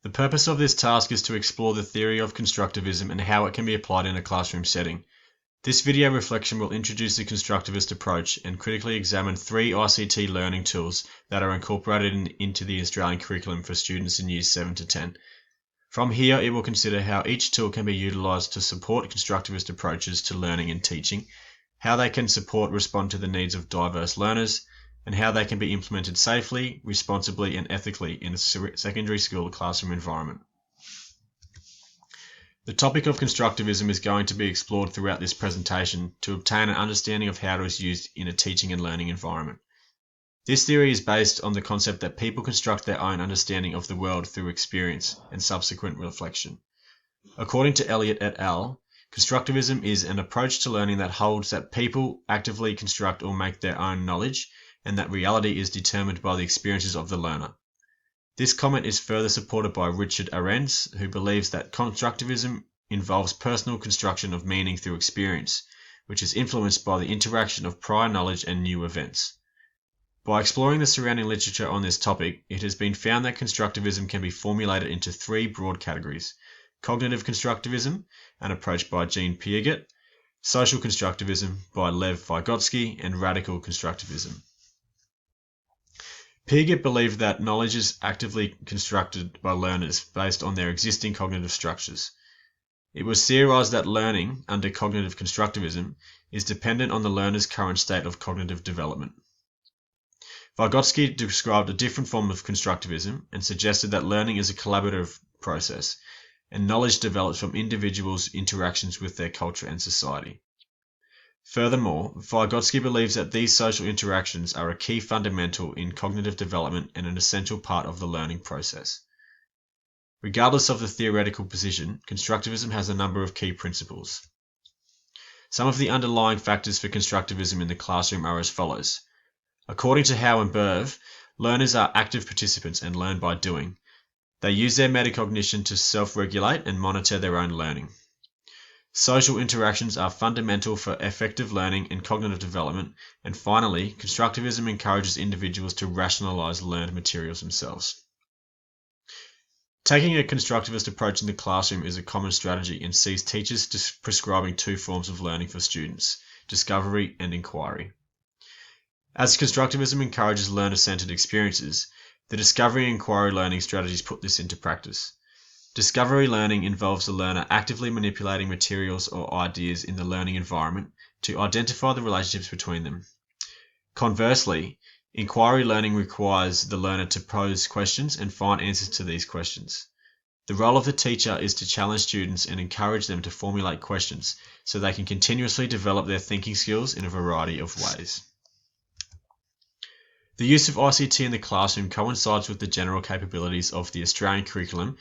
The purpose of this task is to explore the theory of constructivism and how it can be applied in a classroom setting. This video reflection will introduce the constructivist approach and critically examine 3 ICT learning tools that are incorporated into the Australian curriculum for students in Years 7 to 10. From here, it will consider how each tool can be utilised to support constructivist approaches to learning and teaching, how they can respond to the needs of diverse learners, and how they can be implemented safely, responsibly, and ethically in a secondary school classroom environment. The topic of constructivism is going to be explored throughout this presentation to obtain an understanding of how it is used in a teaching and learning environment. This theory is based on the concept that people construct their own understanding of the world through experience and subsequent reflection. According to Elliott et al., constructivism is an approach to learning that holds that people actively construct or make their own knowledge, and that reality is determined by the experiences of the learner. This comment is further supported by Richard Arendts, who believes that constructivism involves personal construction of meaning through experience, which is influenced by the interaction of prior knowledge and new events. By exploring the surrounding literature on this topic, it has been found that constructivism can be formulated into 3 broad categories: cognitive constructivism, an approach by Jean Piaget, social constructivism by Lev Vygotsky, and radical constructivism. Piaget believed that knowledge is actively constructed by learners based on their existing cognitive structures. It was theorized that learning, under cognitive constructivism, is dependent on the learner's current state of cognitive development. Vygotsky described a different form of constructivism and suggested that learning is a collaborative process, and knowledge develops from individuals' interactions with their culture and society. Furthermore, Vygotsky believes that these social interactions are a key fundamental in cognitive development and an essential part of the learning process. Regardless of the theoretical position, constructivism has a number of key principles. Some of the underlying factors for constructivism in the classroom are as follows. According to Howe and Berv, learners are active participants and learn by doing. They use their metacognition to self-regulate and monitor their own learning. Social interactions are fundamental for effective learning and cognitive development, and finally, constructivism encourages individuals to rationalize learned materials themselves. Taking a constructivist approach in the classroom is a common strategy and sees teachers prescribing 2 forms of learning for students: discovery and inquiry. As constructivism encourages learner-centered experiences, the discovery and inquiry learning strategies put this into practice. Discovery learning involves the learner actively manipulating materials or ideas in the learning environment to identify the relationships between them. Conversely, inquiry learning requires the learner to pose questions and find answers to these questions. The role of the teacher is to challenge students and encourage them to formulate questions so they can continuously develop their thinking skills in a variety of ways. The use of ICT in the classroom coincides with the general capabilities of the Australian curriculum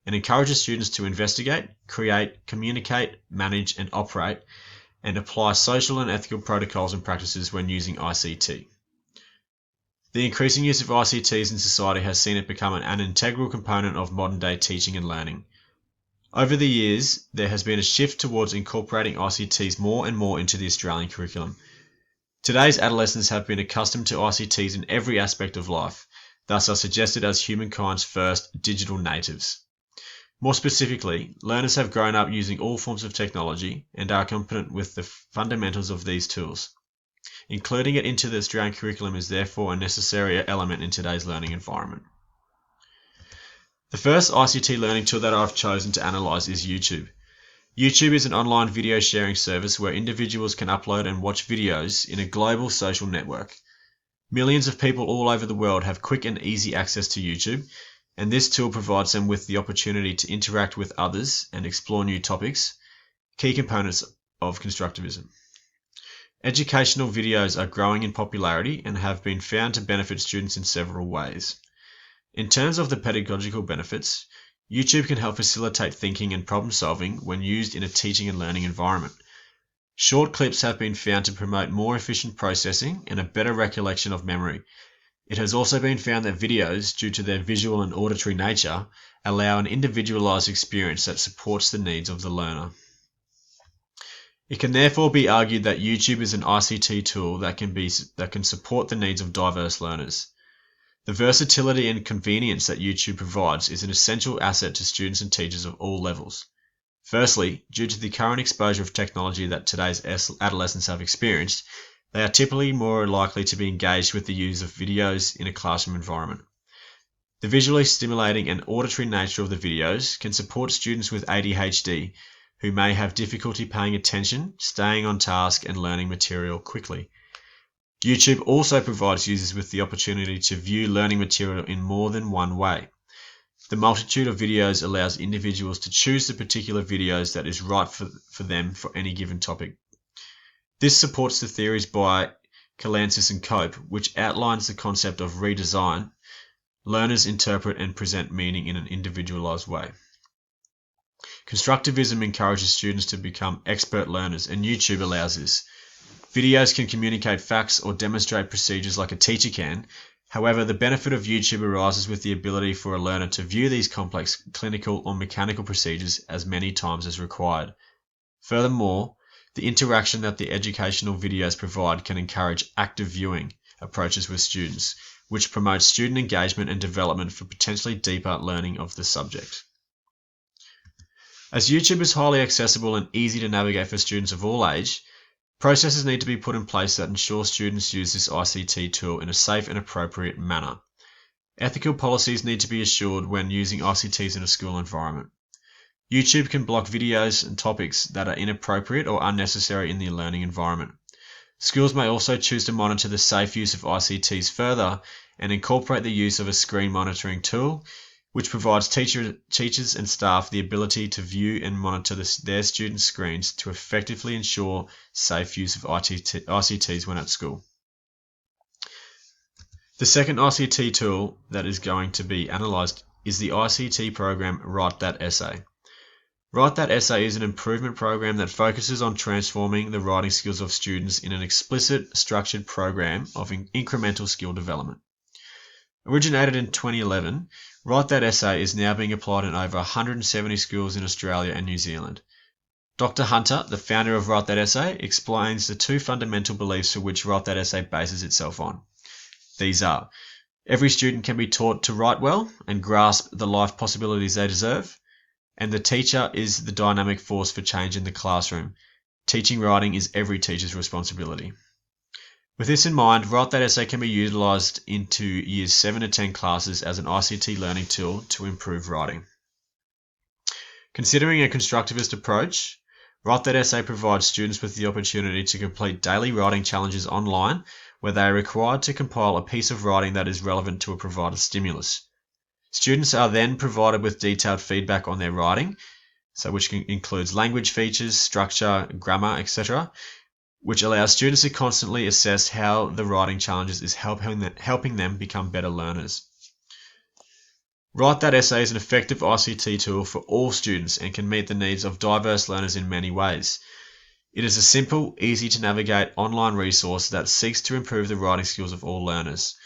and encourages students to investigate, create, communicate, manage and operate, and apply social and ethical protocols and practices when using ICT. The increasing use of ICTs in society has seen it become an integral component of modern-day teaching and learning. Over the years, there has been a shift towards incorporating ICTs more and more into the Australian curriculum. Today's adolescents have been accustomed to ICTs in every aspect of life, thus are suggested as humankind's first digital natives. More specifically, learners have grown up using all forms of technology and are competent with the fundamentals of these tools. Including it into the Australian curriculum is therefore a necessary element in today's learning environment. The first ICT learning tool that I've chosen to analyse is YouTube. YouTube is an online video sharing service where individuals can upload and watch videos in a global social network. Millions of people all over the world have quick and easy access to YouTube, and this tool provides them with the opportunity to interact with others and explore new topics, key components of constructivism. Educational videos are growing in popularity and have been found to benefit students in several ways. In terms of the pedagogical benefits, YouTube can help facilitate thinking and problem solving when used in a teaching and learning environment. Short clips have been found to promote more efficient processing and a better recollection of memory. It has also been found that videos, due to their visual and auditory nature, allow an individualized experience that supports the needs of the learner. It can therefore be argued that YouTube is an ICT tool that can support the needs of diverse learners. The versatility and convenience that YouTube provides is an essential asset to students and teachers of all levels. Firstly, due to the current exposure of technology that today's adolescents have experienced, they are typically more likely to be engaged with the use of videos in a classroom environment. The visually stimulating and auditory nature of the videos can support students with ADHD who may have difficulty paying attention, staying on task, and learning material quickly. YouTube also provides users with the opportunity to view learning material in more than one way. The multitude of videos allows individuals to choose the particular videos that is right for them for any given topic. This supports the theories by Kalantzis and Cope, which outlines the concept of redesign. Learners interpret and present meaning in an individualized way. Constructivism encourages students to become expert learners, and YouTube allows this. Videos can communicate facts or demonstrate procedures like a teacher can. However, the benefit of YouTube arises with the ability for a learner to view these complex clinical or mechanical procedures as many times as required. Furthermore, the interaction that the educational videos provide can encourage active viewing approaches with students, which promotes student engagement and development for potentially deeper learning of the subject. As YouTube is highly accessible and easy to navigate for students of all age, processes need to be put in place that ensure students use this ICT tool in a safe and appropriate manner. Ethical policies need to be assured when using ICTs in a school environment. YouTube can block videos and topics that are inappropriate or unnecessary in the learning environment. Schools may also choose to monitor the safe use of ICTs further and incorporate the use of a screen monitoring tool, which provides teachers and staff the ability to view and monitor their students' screens to effectively ensure safe use of ICTs when at school. The second ICT tool that is going to be analysed is the ICT program Write That Essay. Write That Essay is an improvement program that focuses on transforming the writing skills of students in an explicit, structured program of incremental skill development. Originated in 2011, Write That Essay is now being applied in over 170 schools in Australia and New Zealand. Dr. Hunter, the founder of Write That Essay, explains the two fundamental beliefs for which Write That Essay bases itself on. These are: every student can be taught to write well and grasp the life possibilities they deserve, and the teacher is the dynamic force for change in the classroom. Teaching writing is every teacher's responsibility. With this in mind, Write That Essay can be utilised into years 7 to 10 classes as an ICT learning tool to improve writing. Considering a constructivist approach, Write That Essay provides students with the opportunity to complete daily writing challenges online, where they are required to compile a piece of writing that is relevant to a provided stimulus. Students are then provided with detailed feedback on their writing, which includes language features, structure, grammar, etc., which allows students to constantly assess how the writing challenges is helping them become better learners. Write That Essay is an effective ICT tool for all students and can meet the needs of diverse learners in many ways. It is a simple, easy to navigate online resource that seeks to improve the writing skills of all learners.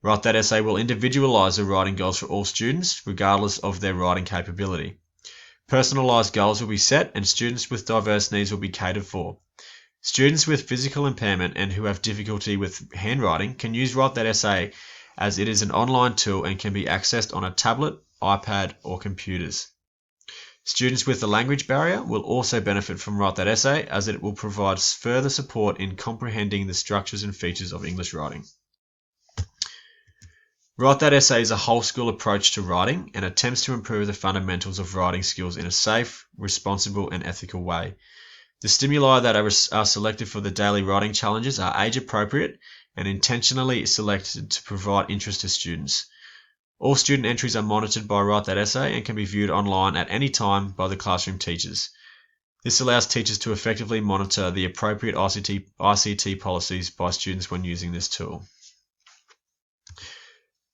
Write That Essay will individualise the writing goals for all students, regardless of their writing capability. Personalised goals will be set and students with diverse needs will be catered for. Students with physical impairment and who have difficulty with handwriting can use Write That Essay, as it is an online tool and can be accessed on a tablet, iPad, or computers. Students with a language barrier will also benefit from Write That Essay, as it will provide further support in comprehending the structures and features of English writing. Write That Essay is a whole school approach to writing and attempts to improve the fundamentals of writing skills in a safe, responsible, and ethical way. The stimuli that are selected for the daily writing challenges are age appropriate and intentionally selected to provide interest to students. All student entries are monitored by Write That Essay and can be viewed online at any time by the classroom teachers. This allows teachers to effectively monitor the appropriate ICT policies by students when using this tool.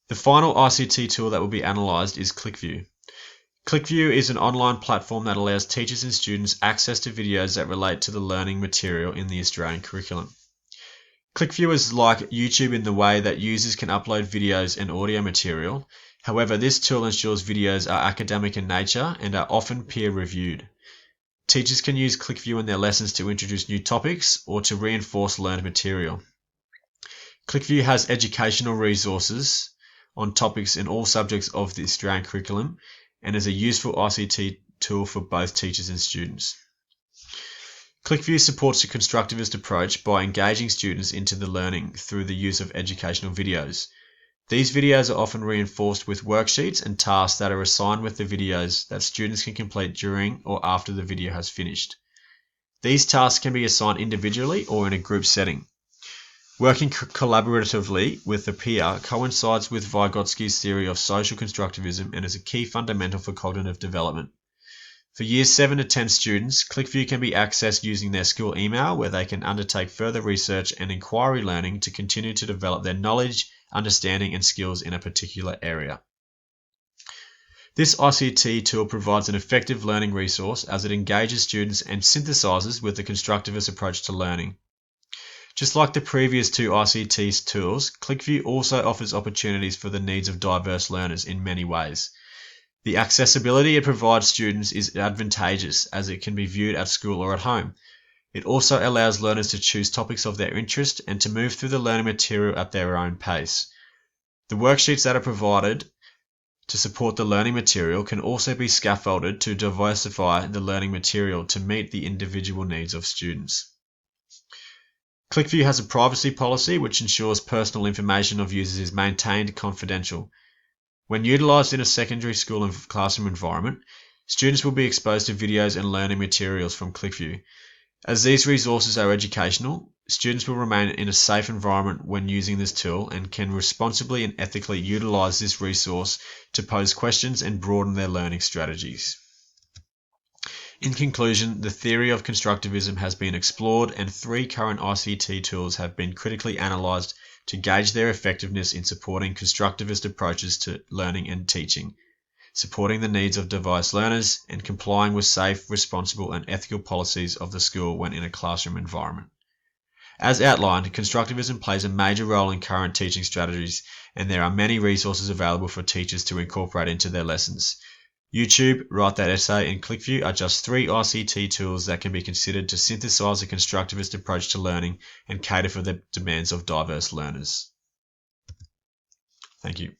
The final ICT tool that will be analysed is ClickView. ClickView is an online platform that allows teachers and students access to videos that relate to the learning material in the Australian curriculum. ClickView is like YouTube in the way that users can upload videos and audio material. However, this tool ensures videos are academic in nature and are often peer-reviewed. Teachers can use ClickView in their lessons to introduce new topics or to reinforce learned material. ClickView has educational resources on topics in all subjects of the Australian curriculum and is a useful ICT tool for both teachers and students. ClickView supports the constructivist approach by engaging students into the learning through the use of educational videos. These videos are often reinforced with worksheets and tasks that are assigned with the videos that students can complete during or after the video has finished. These tasks can be assigned individually or in a group setting. Working collaboratively with a peer coincides with Vygotsky's theory of social constructivism and is a key fundamental for cognitive development. For Years 7 to 10 students, ClickView can be accessed using their school email, where they can undertake further research and inquiry learning to continue to develop their knowledge, understanding, and skills in a particular area. This ICT tool provides an effective learning resource as it engages students and synthesizes with the constructivist approach to learning. Just like the previous two ICT tools, ClickView also offers opportunities for the needs of diverse learners in many ways. The accessibility it provides students is advantageous as it can be viewed at school or at home. It also allows learners to choose topics of their interest and to move through the learning material at their own pace. The worksheets that are provided to support the learning material can also be scaffolded to diversify the learning material to meet the individual needs of students. ClickView has a privacy policy which ensures personal information of users is maintained confidential. When utilized in a secondary school and classroom environment, students will be exposed to videos and learning materials from ClickView. As these resources are educational, students will remain in a safe environment when using this tool and can responsibly and ethically utilize this resource to pose questions and broaden their learning strategies. In conclusion, the theory of constructivism has been explored and 3 current ICT tools have been critically analysed to gauge their effectiveness in supporting constructivist approaches to learning and teaching, supporting the needs of diverse learners, and complying with safe, responsible, and ethical policies of the school when in a classroom environment. As outlined, constructivism plays a major role in current teaching strategies, and there are many resources available for teachers to incorporate into their lessons. YouTube, Write That Essay, and ClickView are just 3 ICT tools that can be considered to synthesize a constructivist approach to learning and cater for the demands of diverse learners. Thank you.